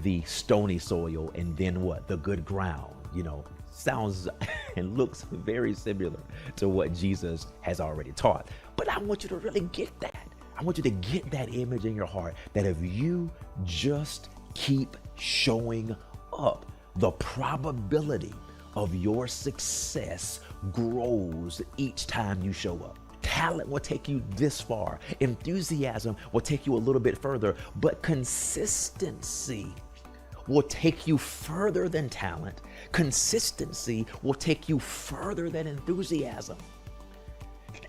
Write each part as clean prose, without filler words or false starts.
the stony soil and then what? The good ground, sounds and looks very similar to what Jesus has already taught. But I want you to really get that. I want you to get that image in your heart that if you just keep showing up, the probability of your success grows each time you show up. Talent will take you this far. Enthusiasm will take you a little bit further, but consistency will take you further than talent. Consistency will take you further than enthusiasm.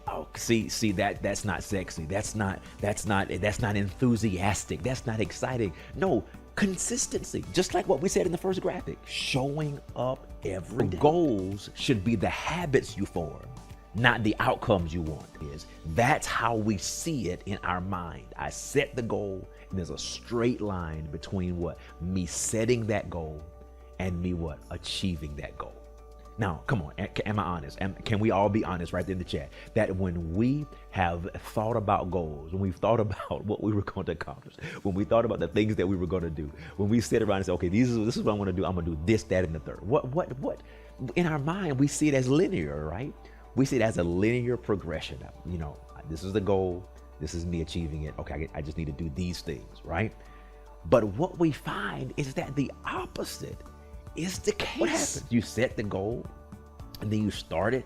Oh, see that's not sexy. That's not enthusiastic. That's not exciting. No, consistency. Just like what we said in the first graphic, showing up every day. Goals should be the habits you form, not the outcomes you want. That's how we see it in our mind. I set the goal, and there's a straight line between what? Me setting that goal and me what? Achieving that goal. Now, come on, am I honest? Can we all be honest right there in the chat? That when we have thought about goals, when we've thought about what we were going to accomplish, when we thought about the things that we were going to do, when we sit around and say, okay, this is what I want to do. I'm going to do this, that, and the third. What? In our mind, we see it as linear, right? We see it as a linear progression. This is the goal. This is me achieving it. Okay, I just need to do these things, right? But what we find is that the opposite is the case. What happens? You set the goal, and then you start it,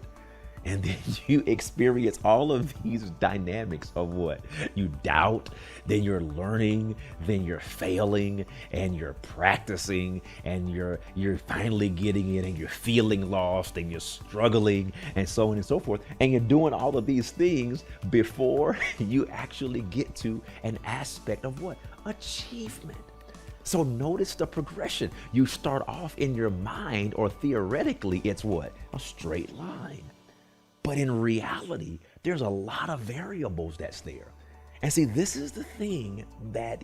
and then you experience all of these dynamics of what? You doubt, then you're learning, then you're failing, and you're practicing, and you're finally getting it, and you're feeling lost, and you're struggling, and so on and so forth. And you're doing all of these things before you actually get to an aspect of what? Achievement. So notice the progression. You start off in your mind, or theoretically, it's what? A straight line. But in reality, there's a lot of variables that's there. And see, this is the thing that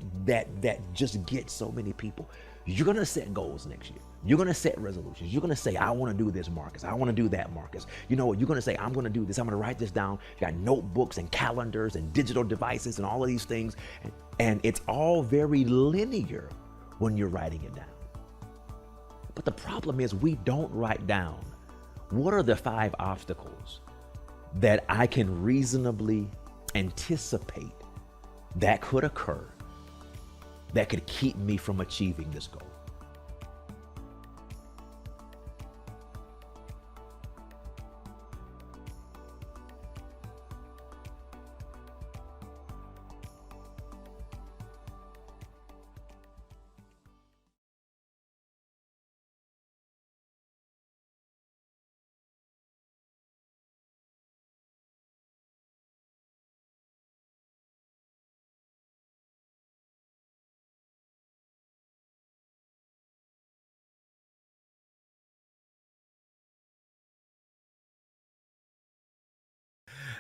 just gets so many people. You're going to set goals next year. You're going to set resolutions. You're going to say, I want to do this, Marcus. I want to do that, Marcus. You know what? You're going to say, I'm going to do this. I'm going to write this down. You got notebooks and calendars and digital devices and all of these things. And it's all very linear when you're writing it down. But the problem is we don't write down, what are the 5 obstacles that I can reasonably anticipate that could occur that could keep me from achieving this goal?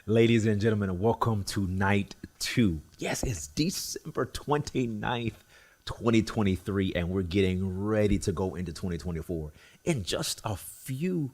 Ladies and gentlemen, welcome to night 2. Yes, it's December 29th, 2023, and we're getting ready to go into 2024 in just a few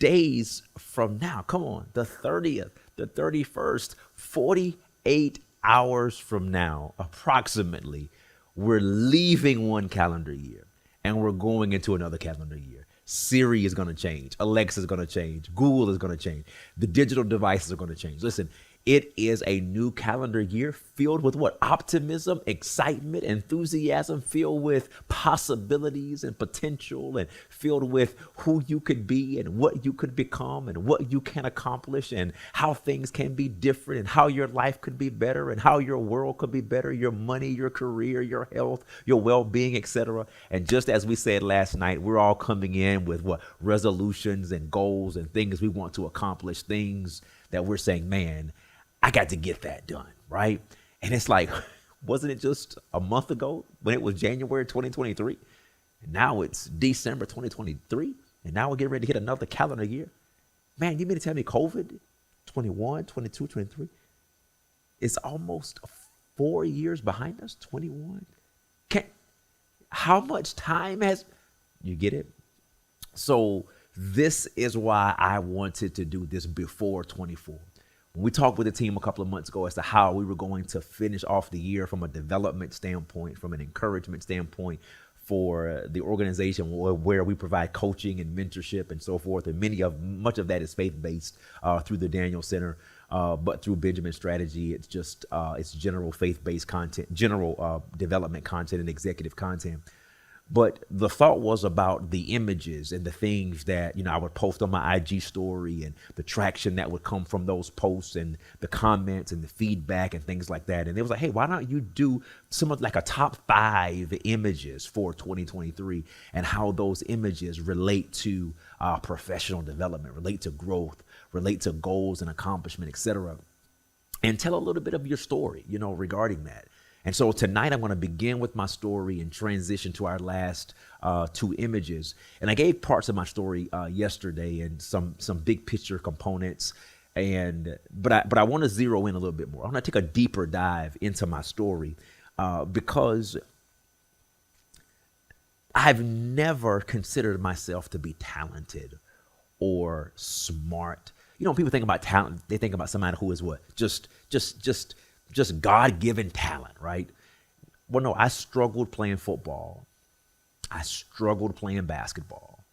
days from now. Come on, the 30th, the 31st, 48 hours from now, approximately, we're leaving one calendar year and we're going into another calendar year. Siri is going to change. Alexa is going to change. Google is going to change. The digital devices are going to change. Listen, it is a new calendar year filled with what? Optimism, excitement, enthusiasm, filled with possibilities and potential, and filled with who you could be and what you could become and what you can accomplish and how things can be different and how your life could be better and how your world could be better, your money, your career, your health, your well-being, etc. And just as we said last night, we're all coming in with what? Resolutions and goals and things we want to accomplish, things that we're saying, man, I got to get that done, right? And it's like, wasn't it just a month ago when it was January 2023? And now it's December 2023, and now we're getting ready to hit another calendar year. Man, you mean to tell me COVID 21, 22, 23? It's almost 4 years behind us, 21. How much time has, you get it? So this is why I wanted to do this before 24. When we talked with the team a couple of months ago as to how we were going to finish off the year from a development standpoint, from an encouragement standpoint, for the organization where we provide coaching and mentorship and so forth. And much of that is faith-based through the Daniel Center. But through Benjamin Strategy, it's just it's general faith-based content, general development content and executive content. But the thought was about the images and the things that, I would post on my IG story and the traction that would come from those posts and the comments and the feedback and things like that. And it was like, hey, why don't you do some of like a top 5 images for 2023 and how those images relate to professional development, relate to growth, relate to goals and accomplishment, etc. And tell a little bit of your story, regarding that. And so tonight I'm going to begin with my story and transition to our last 2 images. And I gave parts of my story yesterday and some big picture components. But I want to zero in a little bit more. I want to take a deeper dive into my story because I've never considered myself to be talented or smart. People think about talent. They think about somebody who is what? Just God-given talent, right? Well, no, I struggled playing football. I struggled playing basketball.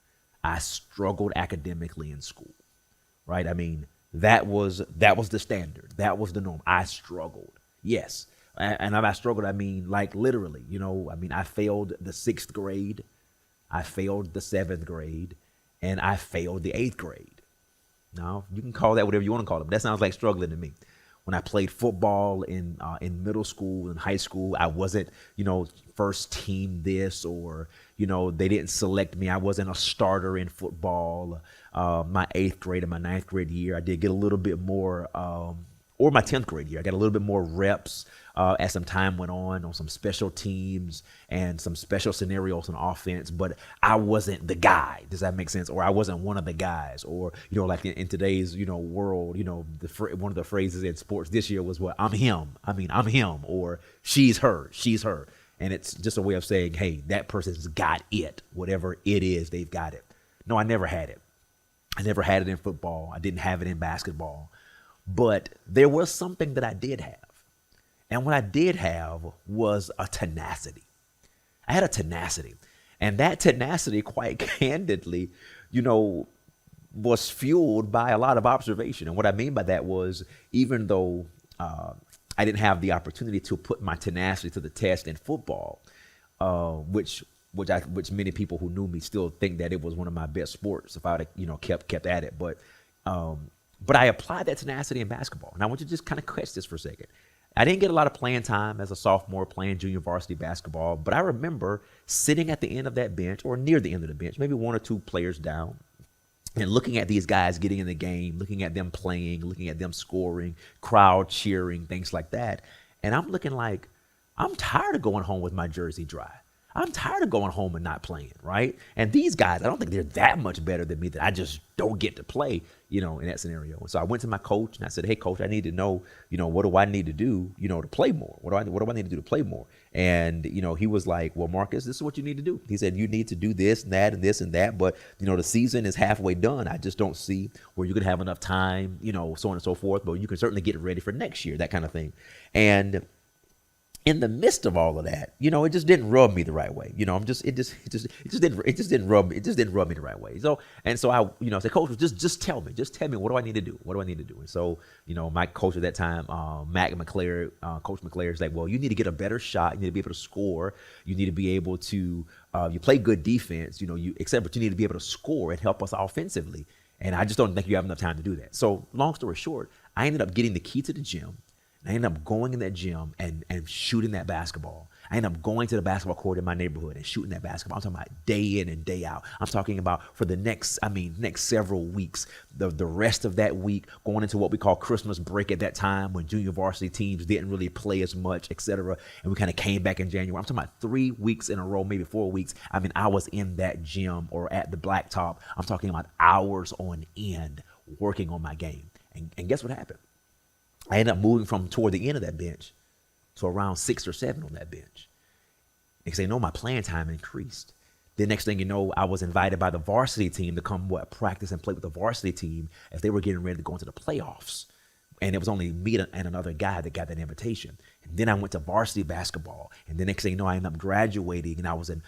I struggled academically in school, right? I mean, that was the standard. That was the norm. I struggled. Yes. And by struggled, I mean, like literally, I failed the 6th grade. I failed the 7th grade. And I failed the 8th grade. Now, you can call that whatever you want to call it, but that sounds like struggling to me. When I played football in middle school and high school, I wasn't, first team this or, they didn't select me. I wasn't a starter in football. My 8th grade and my 9th grade year, I did get a little bit more, or my 10th grade year, I got a little bit more reps as some time went on some special teams and some special scenarios on offense, but I wasn't the guy. Does that make sense? Or I wasn't one of the guys. Or, like in today's, world, one of the phrases in sports this year was what? I'm him. I'm him. Or she's her. And it's just a way of saying, hey, that person's got it. Whatever it is, they've got it. No, I never had it. I never had it in football. I didn't have it in basketball. But there was something that I did have. And what I did have was a tenacity. I had a tenacity. And that tenacity, quite candidly, was fueled by a lot of observation. And what I mean by that was, even though I didn't have the opportunity to put my tenacity to the test in football, which many people who knew me still think that it was one of my best sports if I would have, kept at it. But I applied that tenacity in basketball. And I want you to just kind of catch this for a second. I didn't get a lot of playing time as a sophomore playing junior varsity basketball, but I remember sitting at the end of that bench or near the end of the bench, maybe 1 or 2 players down, and looking at these guys getting in the game, looking at them playing, looking at them scoring, crowd cheering, things like that. And I'm looking like, I'm tired of going home with my jersey dry. I'm tired of going home and not playing, right? And these guys, I don't think they're that much better than me that I just don't get to play, in that scenario. And so I went to my coach and I said, hey, coach, I need to know, what do I need to do, to play more? What do I need to do to play more? And, he was like, well, Marcus, this is what you need to do. He said, you need to do this and that and this and that. But, the season is halfway done. I just don't see where you could have enough time, so on and so forth. But you can certainly get ready for next year, that kind of thing. And in the midst of all of that, it just didn't rub me the right way. It just didn't rub me the right way. So I said, coach, just tell me, what do I need to do? What do I need to do? And so, my coach at that time, Coach McClare is like, well, you need to get a better shot. You need to be able to score. You need to be able to, you play good defense, but you need to be able to score and help us offensively. And I just don't think you have enough time to do that. So long story short, I ended up getting the key to the gym. I ended up going in that gym and shooting that basketball. I ended up going to the basketball court in my neighborhood and shooting that basketball. I'm talking about day in and day out. I'm talking about for the next several weeks, the rest of that week, going into what we call Christmas break at that time when junior varsity teams didn't really play as much, et cetera. And we kind of came back in January. I'm talking about 3 weeks in a row, maybe 4 weeks. I was in that gym or at the blacktop. I'm talking about hours on end working on my game. And guess what happened? I ended up moving from toward the end of that bench to around 6 or 7 on that bench. Next thing you know, my playing time increased. The next thing you know, I was invited by the varsity team to come practice and play with the varsity team as they were getting ready to go into the playoffs. And it was only me and another guy that got that invitation. And then I went to varsity basketball. And the next thing you know, I ended up graduating, and I was an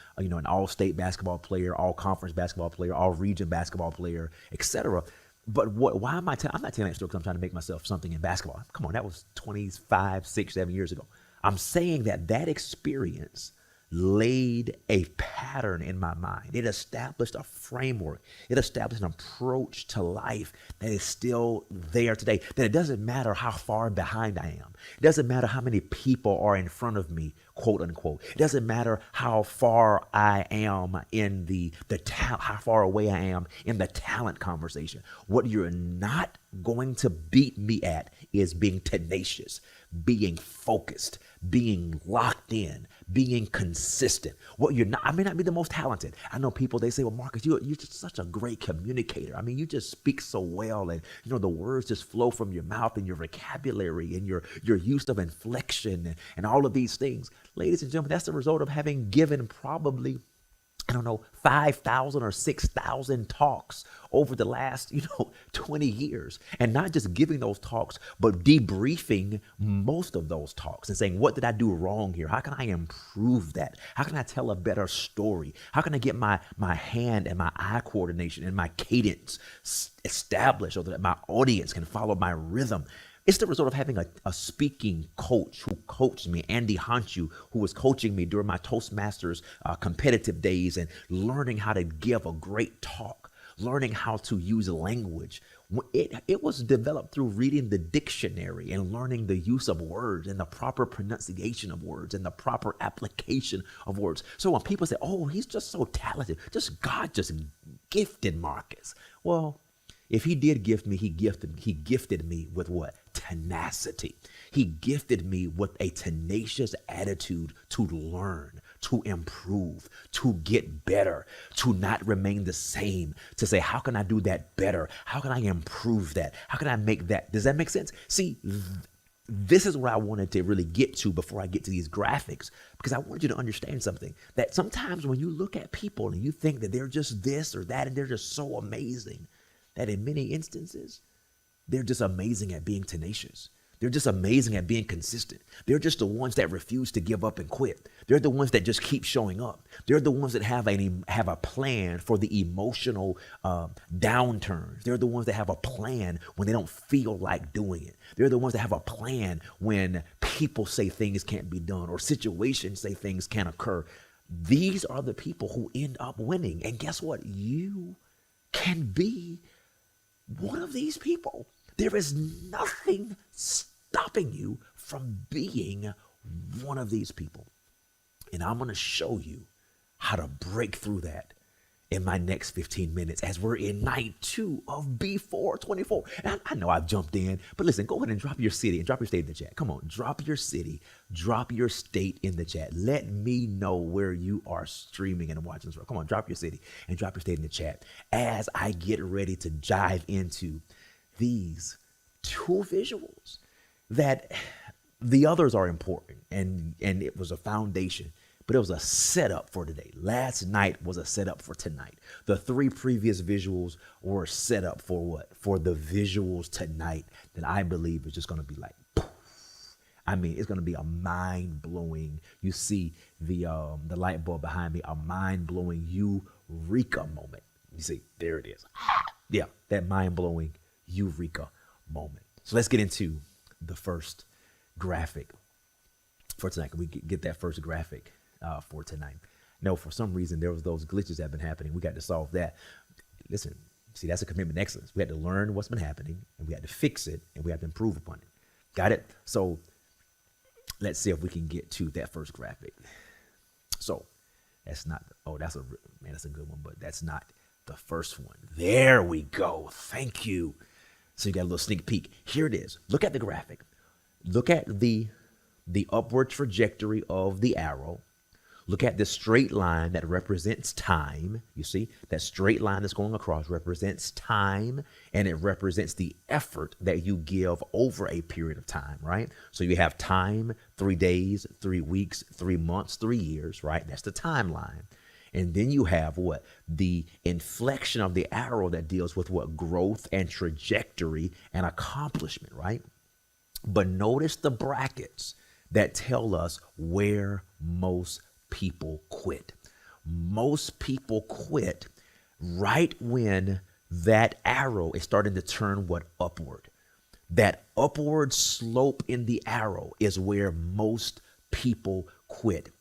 all-state basketball player, all-conference basketball player, all-region basketball player, etc. But why am I'm not telling that story because I'm trying to make myself something in basketball. Come on, that was 25, 6, 7 years ago. I'm saying that experience laid a pattern in my mind. It established a framework. It established an approach to life that is still there today. That it doesn't matter how far behind I am. It doesn't matter how many people are in front of me, quote unquote. It doesn't matter how far I am in the talent, how far away I am in the talent conversation. What you're not going to beat me at is being tenacious, being focused, being locked in, being consistent. What you're not, I may not be the most talented. I know people, they say, well, Marcus, you're just such a great communicator. I mean, you just speak so well, and the words just flow from your mouth, and your vocabulary and your use of inflection and all of these things. Ladies and gentlemen, that's the result of having given probably 5,000 or 6,000 talks over the last, 20 years. And not just giving those talks, but debriefing most of those talks and saying, what did I do wrong here? How can I improve that? How can I tell a better story? How can I get my hand and my eye coordination and my cadence established so that my audience can follow my rhythm? It's the result of having a speaking coach who coached me, Andy Hanchu, who was coaching me during my Toastmasters competitive days, and learning how to give a great talk, learning how to use language. It was developed through reading the dictionary and learning the use of words and the proper pronunciation of words and the proper application of words. So when people say, oh, he's just so talented, God just gifted Marcus. Well, if he did gift me, he gifted me with what? Tenacity. He gifted me with a tenacious attitude to learn, to improve, to get better, to not remain the same, to say, how can I do that better? How can I improve that? How can I make that? Does that make sense? See, this is what I wanted to really get to before I get to these graphics, because I want you to understand something, that sometimes when you look at people and you think that they're just this or that and they're just so amazing, that in many instances, they're just amazing at being tenacious. They're just amazing at being consistent. They're just the ones that refuse to give up and quit. They're the ones that just keep showing up. They're the ones that have a plan for the emotional downturns. They're the ones that have a plan when they don't feel like doing it. They're the ones that have a plan when people say things can't be done or situations say things can't occur. These are the people who end up winning. And guess what? You can be one of these people. There is nothing stopping you from being one of these people. And I'm going to show you how to break through that in my next 15 minutes as we're in night 2 of BEFORE24. And I know I've jumped in, but listen, go ahead and drop your city and drop your state in the chat. Come on, drop your city, drop your state in the chat. Let me know where you are streaming and watching this. Come on, drop your city and drop your state in the chat as I get ready to dive into these 2 visuals that the others are important, and it was a foundation, but it was a setup for today. Last night was a setup for tonight. The 3 previous visuals were set up for what? For the visuals tonight that I believe is just going to be like, poof. I mean, it's going to be a mind-blowing, you see the light bulb behind me, a mind-blowing eureka moment. You see, there it is. Yeah, that mind-blowing eureka moment. So let's get into the first graphic for tonight. Can we get that first graphic for tonight? No, for some reason, there was those glitches that have been happening. We got to solve that. Listen, see, that's a commitment to excellence. We had to learn what's been happening, and we had to fix it, and we had to improve upon it. Got it? So let's see if we can get to that first graphic. So that's not, that's a good one, but that's not the first one. There we go. Thank you. So you got a little sneak peek. Here it is. Look at the graphic. Look at the upward trajectory of the arrow. Look at the straight line that represents time. You see, that straight line that's going across represents time, and it represents the effort that you give over a period of time, right? So you have time, 3 days, 3 weeks, 3 months, 3 years, right? That's the timeline. And then you have what? The inflection of the arrow that deals with what? Growth and trajectory and accomplishment, right? But notice the brackets that tell us where most people quit. Most people quit right when that arrow is starting to turn what upward. That upward slope in the arrow is where most people quit.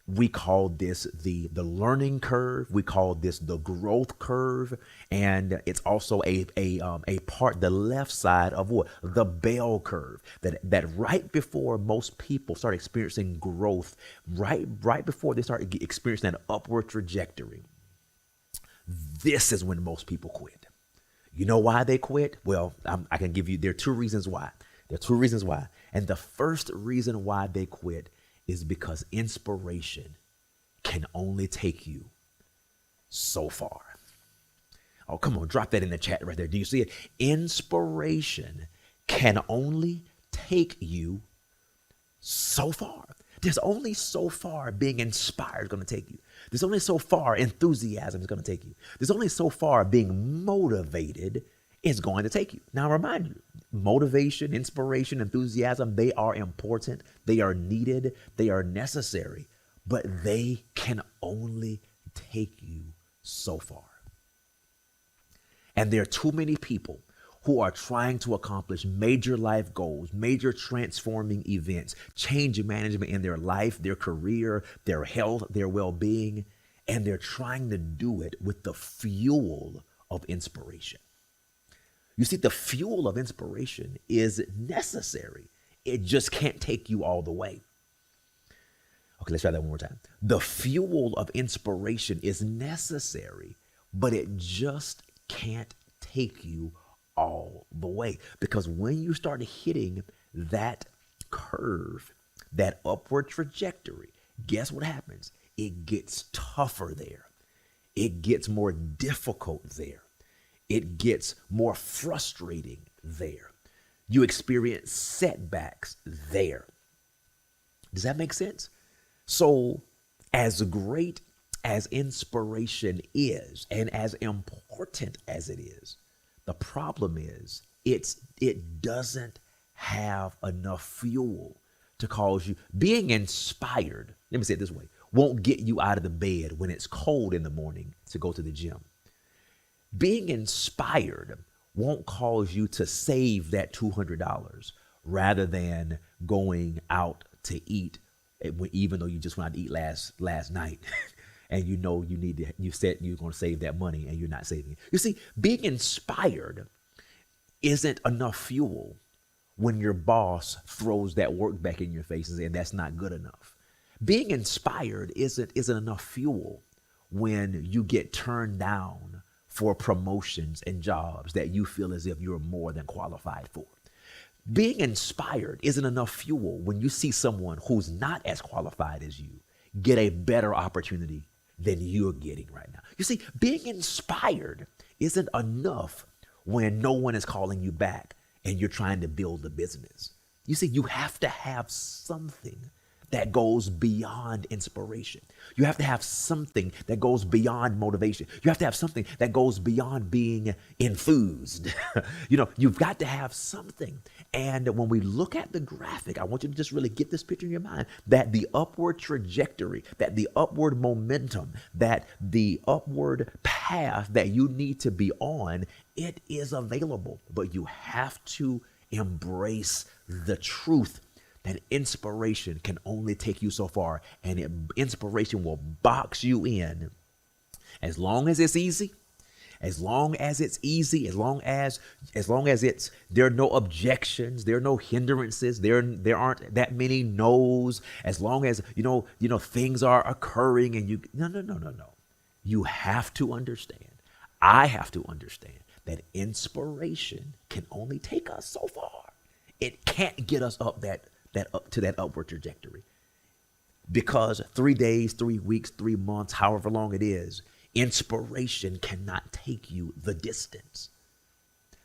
We call this the learning curve. We call this the growth curve, and it's also a part, the left side of what, the bell curve. That right before most people start experiencing growth, right before they start experiencing that upward trajectory, this is when most people quit. You know why they quit? Well, I can give you, there are two reasons why. And the first reason why they quit is because inspiration can only take you so far. Oh, come on, drop that in the chat right there. Do you see it? Inspiration can only take you so far. There's only so far being inspired is going to take you. There's only so far enthusiasm is going to take you. There's only so far being motivated is going to take you. Now, I remind you, motivation, inspiration, enthusiasm, they are important. They are needed. They are necessary, but they can only take you so far. And there are too many people who are trying to accomplish major life goals, major transforming events, change management in their life, their career, their health, their well-being, and they're trying to do it with the fuel of inspiration. You see, the fuel of inspiration is necessary. It just can't take you all the way. Okay, let's try that one more time. The fuel of inspiration is necessary, but it just can't take you all the way. Because when you start hitting that curve, that upward trajectory, guess what happens? It gets tougher there. It gets more difficult there. It gets more frustrating there. You experience setbacks there. Does that make sense? So as great as inspiration is, and as important as it is, the problem is it doesn't have enough fuel to cause you. Being inspired, let me say it this way, won't get you out of the bed when it's cold in the morning to go to the gym. Being inspired won't cause you to save that $200 rather than going out to eat, even though you just went out to eat last night. And you said you're going to save that money and you're not saving it. You see, being inspired isn't enough fuel when your boss throws that work back in your face and that's not good enough. Being inspired isn't enough fuel when you get turned down for promotions and jobs that you feel as if you're more than qualified for. Being inspired isn't enough fuel when you see someone who's not as qualified as you get a better opportunity than you're getting right now. You see, being inspired isn't enough when no one is calling you back and you're trying to build a business. You see, you have to have something that goes beyond inspiration. You have to have something that goes beyond motivation. You have to have something that goes beyond being enthused. You've got to have something. And when we look at the graphic, I want you to just really get this picture in your mind, that the upward trajectory, that the upward momentum, that the upward path that you need to be on, it is available. But you have to embrace the truth that inspiration can only take you so far, and inspiration will box you in. As long as it's easy, as long as there are no objections, there are no hindrances, there aren't that many no's, as long as things are occurring and no. You have to understand. I have to understand that inspiration can only take us so far. It can't get us up to that upward trajectory, because 3 days, 3 weeks, 3 months, however long it is, inspiration cannot take you the distance.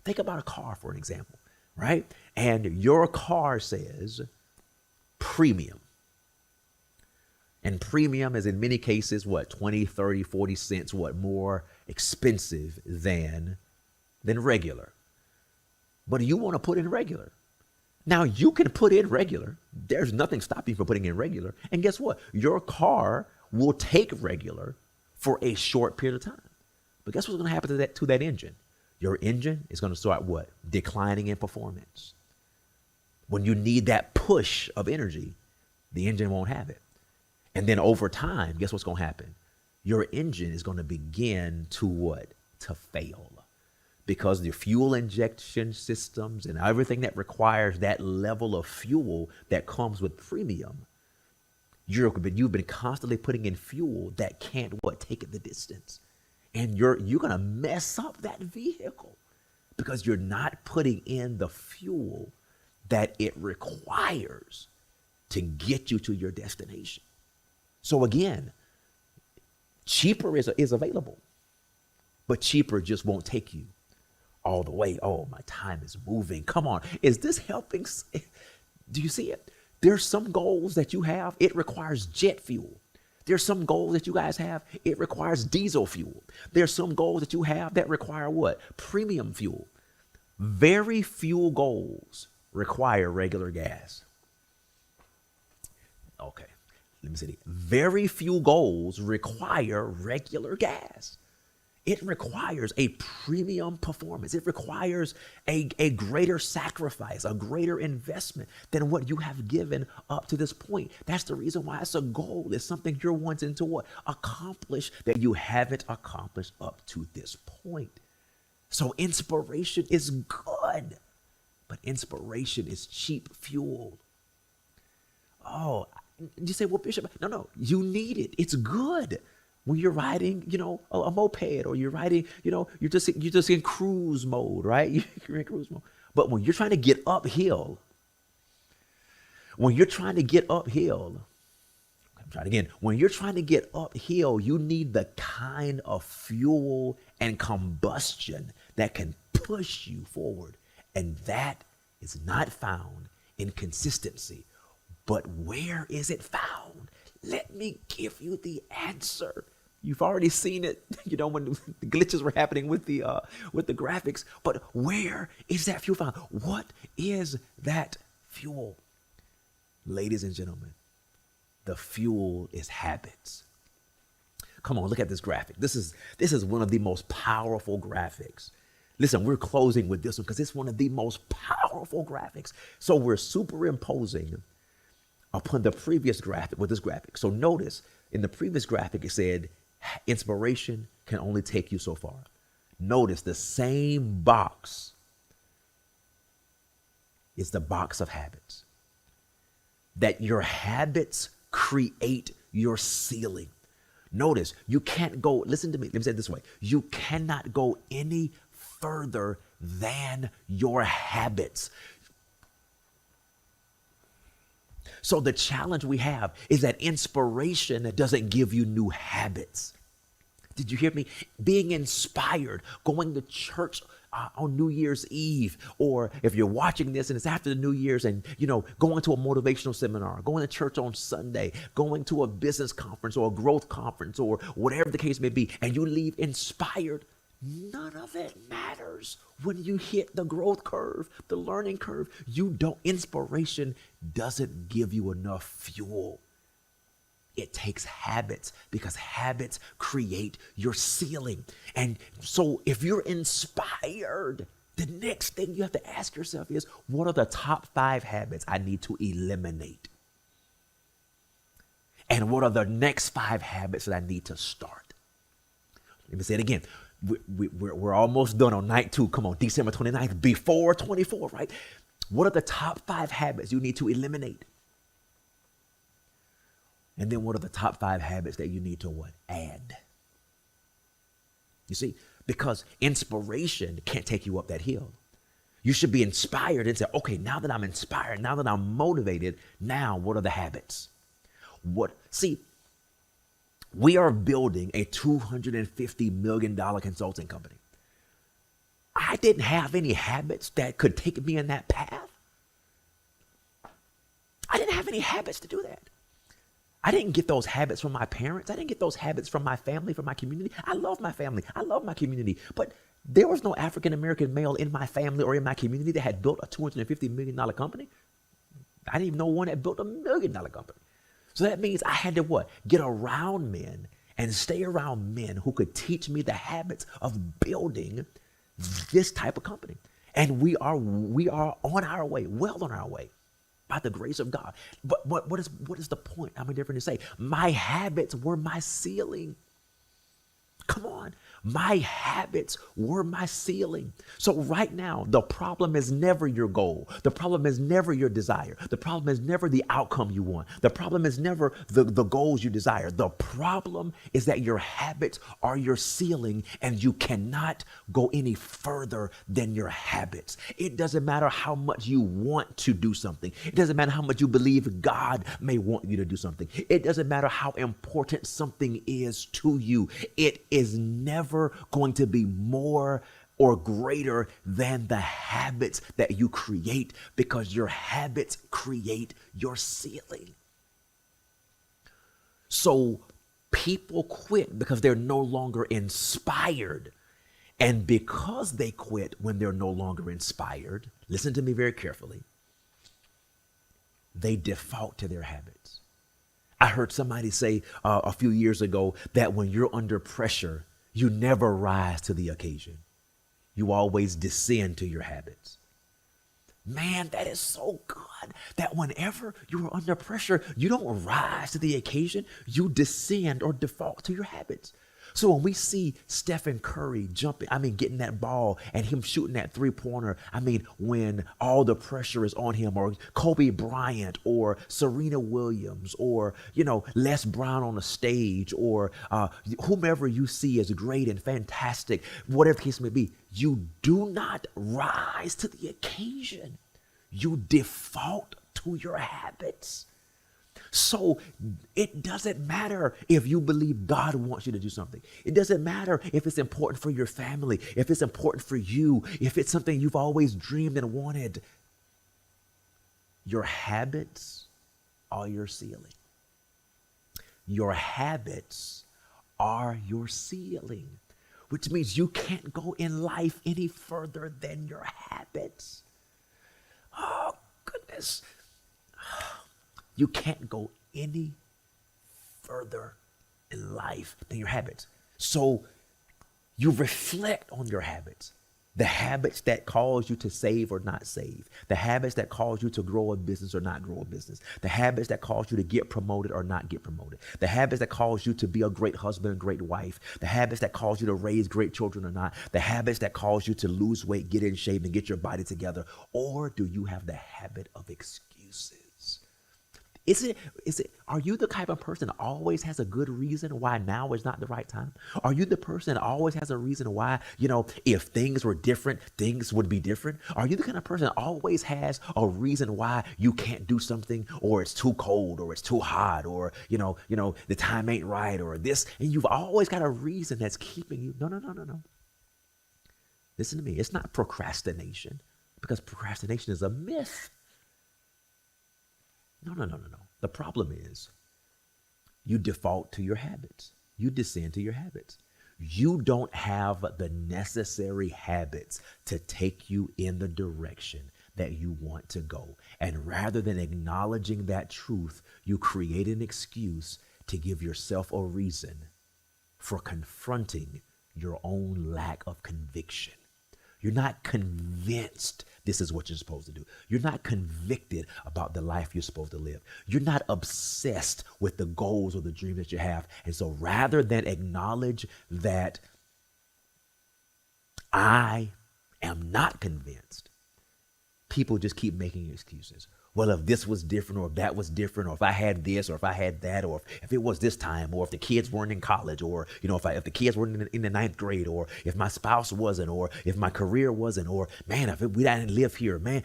Think about a car, for an example, right? And your car says premium. And premium is in many cases, 20, 30, 40 cents, more expensive than regular. But you want to put in regular. Now you can put in regular. There's nothing stopping you from putting in regular. And guess what? Your car will take regular for a short period of time. But guess what's going to happen to that engine? Your engine is going to start what? Declining in performance. When you need that push of energy, the engine won't have it. And then over time, guess what's going to happen? Your engine is going to begin to what? To fail. Because the fuel injection systems and everything that requires that level of fuel that comes with premium, you've been constantly putting in fuel that can't what? Take it the distance. And you're going to mess up that vehicle because you're not putting in the fuel that it requires to get you to your destination. So again, cheaper is available, but cheaper just won't take you all the way. Oh, my time is moving. Come on. Is this helping? Do you see it? There's some goals that you have. It requires jet fuel. There's some goals that you guys have. It requires diesel fuel. There's some goals that you have that require what? Premium fuel. Very few goals require regular gas. Okay, let me see. Very few goals require regular gas. It requires a premium performance. It requires a greater sacrifice, a greater investment than what you have given up to this point. That's the reason why it's a goal. It's something you're wanting to what? Accomplish that you haven't accomplished up to this point. So inspiration is good, but inspiration is cheap fuel. Oh, you say, well, Bishop, no, you need it. It's good. When you're riding, a moped, or you're riding, you're just in cruise mode, right? You're in cruise mode. But when you're trying to get uphill, When you're trying to get uphill, you need the kind of fuel and combustion that can push you forward. And that is not found in consistency. But where is it found? Let me give you the answer. You've already seen it, when the glitches were happening with the graphics. But where is that fuel found? What is that fuel? Ladies and gentlemen, the fuel is habits. Come on, look at this graphic. This is one of the most powerful graphics. Listen, we're closing with this one because it's one of the most powerful graphics. So we're superimposing upon the previous graphic with this graphic. So notice in the previous graphic, it said inspiration can only take you so far. Notice the same box is the box of habits. That your habits create your ceiling. Notice you can't go, listen to me, let me say it this way. You cannot go any further than your habits. So the challenge we have is that inspiration doesn't give you new habits. Did you hear me? Being inspired, going to church on New Year's Eve, or if you're watching this and it's after the New Year's and, going to a motivational seminar, going to church on Sunday, going to a business conference or a growth conference or whatever the case may be, and you leave inspired, none of it matters when you hit the growth curve, the learning curve. Inspiration doesn't give you enough fuel. It takes habits because habits create your ceiling. And so if you're inspired, the next thing you have to ask yourself is, what are the top 5 habits I need to eliminate? And what are the next 5 habits that I need to start? Let me say it again. We're almost done on night 2. Come on, December 29th, before 24, right? What are the top 5 habits you need to eliminate? And then what are the top 5 habits that you need to what? Add. You see, because inspiration can't take you up that hill. You should be inspired and say, okay, now that I'm inspired, now that I'm motivated, now what are the habits? We are building a $250 million consulting company. I didn't have any habits that could take me in that path. I didn't have any habits to do that. I didn't get those habits from my parents. I didn't get those habits from my family, from my community. I love my family. I love my community. But There was no African American male in my family or in my community that had built a $250 million company. I didn't even know one that built $1 million company. So that means I had to what? Get around men and stay around men who could teach me the habits of building this type of company. And we are on our way, well on our way, by the grace of God. But what is the point? I'm indifferent to say. My habits were my ceiling. Come on. My habits were my ceiling. So right now, the problem is never your goal. The problem is never your desire. The problem is never the outcome you want. The problem is never the goals you desire. The problem is that your habits are your ceiling and you cannot go any further than your habits. It doesn't matter how much you want to do something. It doesn't matter how much you believe God may want you to do something. It doesn't matter how important something is to you. It is never going to be more or greater than the habits that you create, because your habits create your ceiling. So people quit because they're no longer inspired. And because they quit when they're no longer inspired, listen to me very carefully, they default to their habits. I heard somebody say a few years ago that when you're under pressure, you never rise to the occasion. You always descend to your habits. Man, that is so good that whenever you are under pressure, you don't rise to the occasion. You descend or default to your habits. So when we see Stephen Curry getting that ball and him shooting that three-pointer, when all the pressure is on him, or Kobe Bryant or Serena Williams or, Les Brown on the stage, or whomever you see as great and fantastic, whatever the case may be, you do not rise to the occasion. You default to your habits. So it doesn't matter if you believe God wants you to do something. It doesn't matter if it's important for your family, if it's important for you, if it's something you've always dreamed and wanted. Your habits are your ceiling. Your habits are your ceiling, which means you can't go in life any further than your habits. Oh, goodness. You can't go any further in life than your habits. So you reflect on your habits. The habits that cause you to save or not save. The habits that cause you to grow a business or not grow a business. The habits that cause you to get promoted or not get promoted. The habits that cause you to be a great husband and great wife. The habits that cause you to raise great children or not. The habits that cause you to lose weight, get in shape, and get your body together. Or do you have the habit of excuses? Are you the type of person that always has a good reason why now is not the right time? Are you the person that always has a reason why, if things were different, things would be different? Are you the kind of person that always has a reason why you can't do something, or it's too cold, or it's too hot, or, the time ain't right, or this, and you've always got a reason that's keeping you? No. Listen to me. It's not procrastination, because procrastination is a myth. No. The problem is you default to your habits. You descend to your habits. You don't have the necessary habits to take you in the direction that you want to go. And rather than acknowledging that truth, you create an excuse to give yourself a reason for confronting your own lack of conviction. You're not convinced this is what you're supposed to do. You're not convicted about the life you're supposed to live. You're not obsessed with the goals or the dreams that you have. And so rather than acknowledge that I am not convinced, people just keep making excuses. Well, if this was different, or if that was different, or if I had this, or if I had that, or if it was this time, or if the kids weren't in college, or, if the kids weren't in the ninth grade, or if my spouse wasn't, or if my career wasn't, or, man, if we didn't live here, man.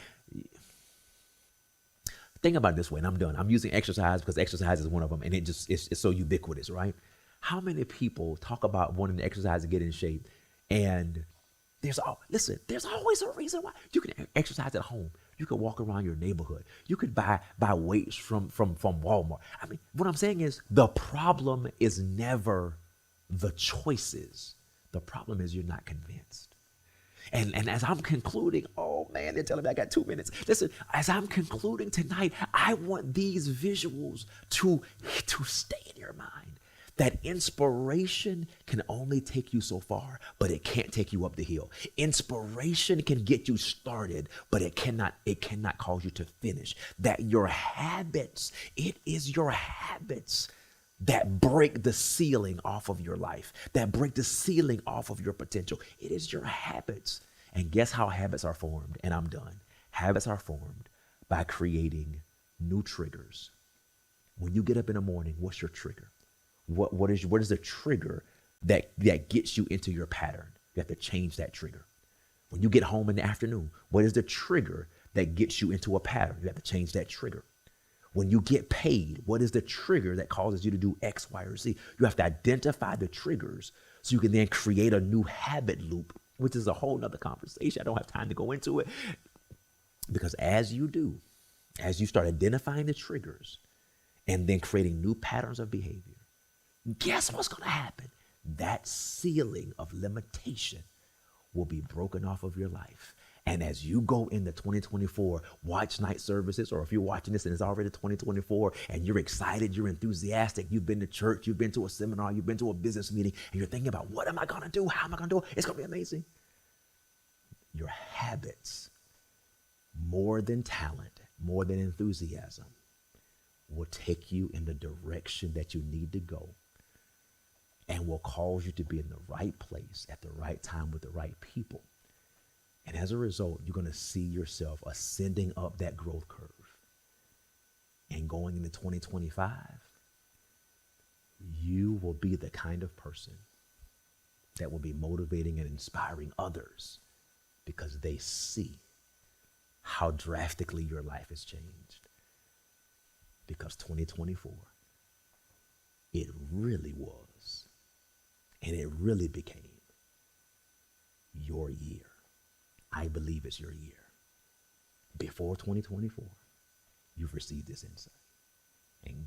Think about it this way, and I'm done. I'm using exercise because exercise is one of them, and it's so ubiquitous, right? How many people talk about wanting to exercise and get in shape, and there's always a reason why. You can exercise at home. You could walk around your neighborhood. You could buy weights from Walmart. What I'm saying is the problem is never the choices. The problem is you're not convinced. And as I'm concluding, oh man, they're telling me I got 2 minutes. Listen, as I'm concluding tonight, I want these visuals to stay in your mind. That inspiration can only take you so far, but it can't take you up the hill. Inspiration can get you started, but it cannot cause you to finish. That your habits, it is your habits that break the ceiling off of your life, that break the ceiling off of your potential. It is your habits. And guess how habits are formed? And I'm done. Habits are formed by creating new triggers. When you get up in the morning, what's your trigger? What is the trigger that gets you into your pattern? You have to change that trigger. When you get home in the afternoon, what is the trigger that gets you into a pattern? You have to change that trigger. When you get paid, what is the trigger that causes you to do X, Y, or Z? You have to identify the triggers so you can then create a new habit loop, which is a whole nother conversation. I don't have time to go into it. Because as you start identifying the triggers and then creating new patterns of behavior, guess what's going to happen? That ceiling of limitation will be broken off of your life. And as you go into 2024, watch night services, or if you're watching this and it's already 2024 and you're excited, you're enthusiastic, you've been to church, you've been to a seminar, you've been to a business meeting, and you're thinking about what am I going to do? How am I going to do it? It's going to be amazing. Your habits, more than talent, more than enthusiasm, will take you in the direction that you need to go, and will cause you to be in the right place at the right time with the right people. And as a result, you're going to see yourself ascending up that growth curve. And going into 2025, you will be the kind of person that will be motivating and inspiring others because they see how drastically your life has changed. Because 2024, it really was, and it really became your year. I believe it's your year. Before 2024, you've received this insight. And go